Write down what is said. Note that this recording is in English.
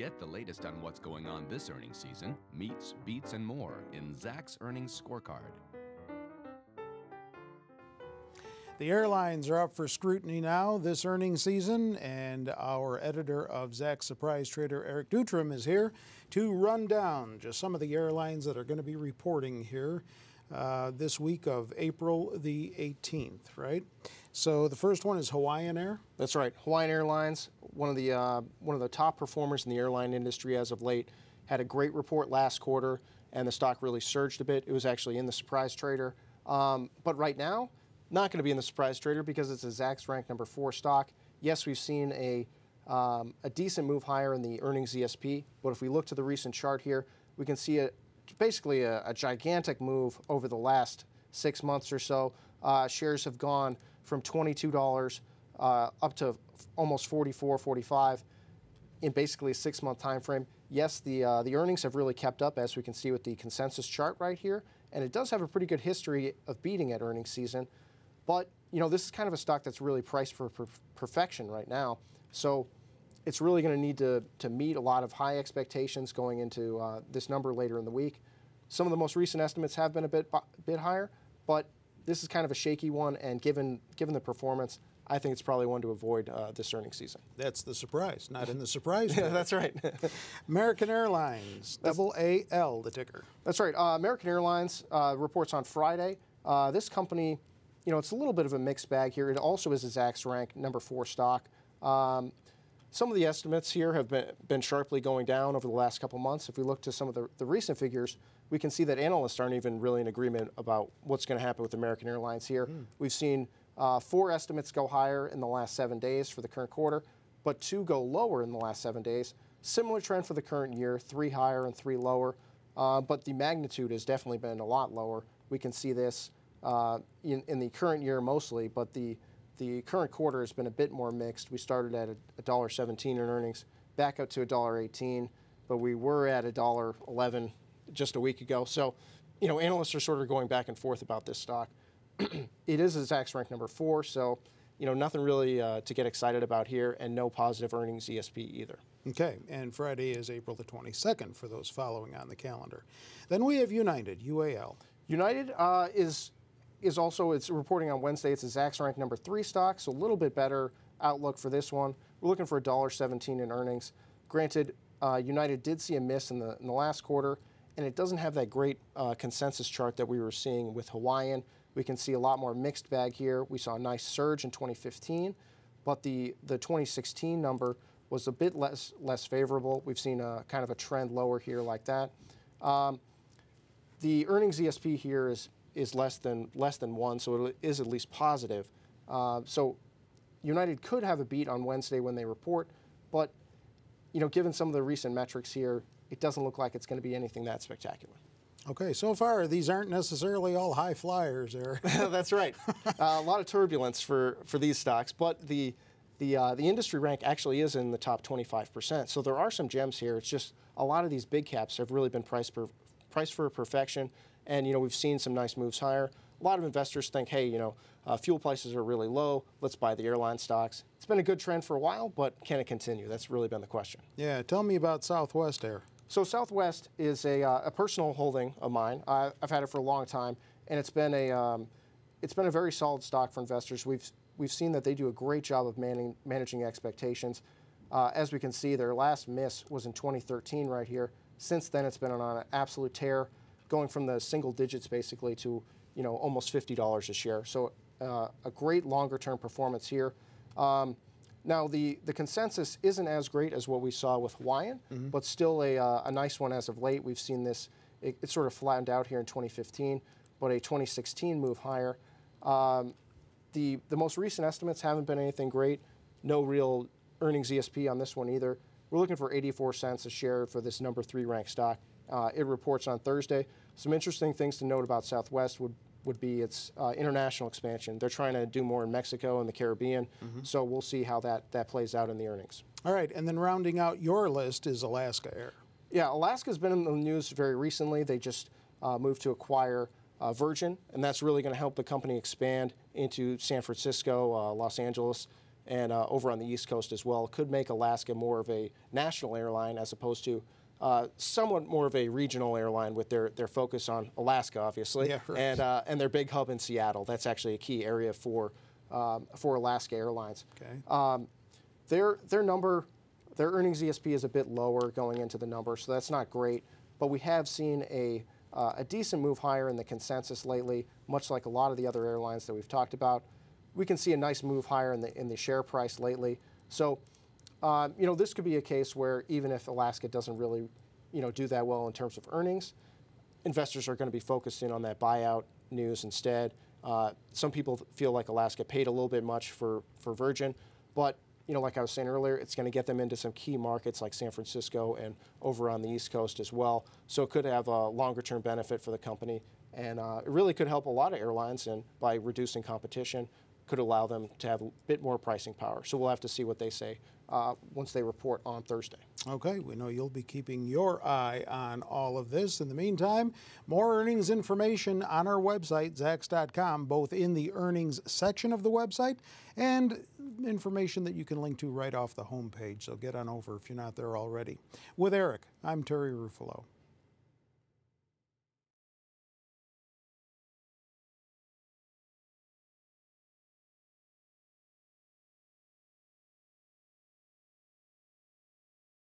Get the latest on what's going on this earnings season, meets, beats, and more in Zach's Earnings Scorecard. The airlines are up for scrutiny now this earnings season, and our editor of Zach's Surprise Trader, Eric Dutram, is here to run down just some of the airlines that are going to be reporting here this week of April the 18th, right? So the first one is Hawaiian Air. That's right. Hawaiian Airlines, one of the top performers in the airline industry as of late, had a great report last quarter, and the stock really surged a bit. It was actually in the Surprise Trader, but right now, not going to be in the Surprise Trader because it's a Zach's ranked number 4 stock. Yes, we've seen a decent move higher in the earnings ESP, but if we look to the recent chart here, we can see basically a gigantic move over the last 6 months or so. Shares have gone from $22 up to almost $44, $45 in basically a 6-month time frame. Yes, the earnings have really kept up, as we can see with the consensus chart right here, and it does have a pretty good history of beating at earnings season. But, this is kind of a stock that's really priced for perfection right now. So it's really going to need to meet a lot of high expectations going into this number later in the week. Some of the most recent estimates have been a bit higher, but this is kind of a shaky one, and given the performance, I think it's probably one to avoid this earnings season. That's the surprise, not in the surprise. Yeah, that's right. American Airlines, AAL, the ticker. That's right. American Airlines reports on Friday. This company, it's a little bit of a mixed bag here. It also is a Zach's ranked number 4 stock. Some of the estimates here have been sharply going down over the last couple months. If we look to some of the recent figures, we can see that analysts aren't even really in agreement about what's going to happen with American Airlines here. We've seen 4 estimates go higher in the last 7 days for the current quarter, but 2 go lower in the last 7 days. Similar trend for the current year, 3 higher and 3 lower, but the magnitude has definitely been a lot lower. We can see this in the current year mostly, but the current quarter has been a bit more mixed. We started at $1.17 in earnings, back up to $1.18, but we were at $1.11 just a week ago. So, analysts are sort of going back and forth about this stock. It is a Zach's ranked number 4, so, nothing really to get excited about here, and no positive earnings ESP either. Okay, and Friday is April the 22nd for those following on the calendar. Then we have United, UAL. United is also, it's reporting on Wednesday. It's a Zach's ranked number 3 stock, so a little bit better outlook for this one. We're looking for $1.17 in earnings. Granted, United did see a miss in the last quarter, and it doesn't have that great consensus chart that we were seeing with Hawaiian. We can see a lot more mixed bag here. We saw a nice surge in 2015, but the 2016 number was a bit less favorable. We've seen a kind of a trend lower here like that. The earnings ESP here is less than 1, so it is at least positive. So United could have a beat on Wednesday when they report, but given some of the recent metrics here, it doesn't look like it's going to be anything that spectacular. Okay, so far these aren't necessarily all high flyers there. That's right. A lot of turbulence for these stocks, but the industry rank actually is in the top 25%. So there are some gems here. It's just a lot of these big caps have really been priced for perfection. And, we've seen some nice moves higher. A lot of investors think, hey, fuel prices are really low. Let's buy the airline stocks. It's been a good trend for a while, but can it continue? That's really been the question. Yeah, tell me about Southwest Air. So Southwest is a personal holding of mine. I've had it for a long time, and it's been a very solid stock for investors. We've seen that they do a great job of managing expectations. As we can see, their last miss was in 2013 right here. Since then, it's been on an absolute tear, going from the single digits basically to almost $50 a share. So a great longer-term performance here. Now the consensus isn't as great as what we saw with Hawaiian, but still a nice one as of late. We've seen this; it sort of flattened out here in 2015, but a 2016 move higher. The most recent estimates haven't been anything great. No real earnings ESP on this one either. We're looking for 84 cents a share for this number 3 ranked stock. It reports on Thursday. Some interesting things to note about Southwest would be its international expansion. They're trying to do more in Mexico and the Caribbean, so we'll see how that plays out in the earnings. All right, and then rounding out your list is Alaska Air. Yeah, Alaska's been in the news very recently. They just moved to acquire Virgin, and that's really going to help the company expand into San Francisco, Los Angeles, and over on the East Coast as well, could make Alaska more of a national airline as opposed to somewhat more of a regional airline with their focus on Alaska, obviously, yeah, right. And their big hub in Seattle. That's actually a key area for Alaska Airlines. Okay. Their earnings ESP is a bit lower going into the number, so that's not great. But we have seen a decent move higher in the consensus lately, much like a lot of the other airlines that we've talked about. We can see a nice move higher in the share price lately. So, this could be a case where even if Alaska doesn't really, do that well in terms of earnings, investors are going to be focused in on that buyout news instead. Some people feel like Alaska paid a little bit much for Virgin, but like I was saying earlier, it's going to get them into some key markets like San Francisco and over on the East Coast as well. So it could have a longer-term benefit for the company, and it really could help a lot of airlines. And by reducing competition, could allow them to have a bit more pricing power. So we'll have to see what they say once they report on Thursday. Okay, we know you'll be keeping your eye on all of this. In the meantime, more earnings information on our website, zax.com, both in the earnings section of the website and information that you can link to right off the homepage. So get on over if you're not there already. With Eric, I'm Terry Ruffalo.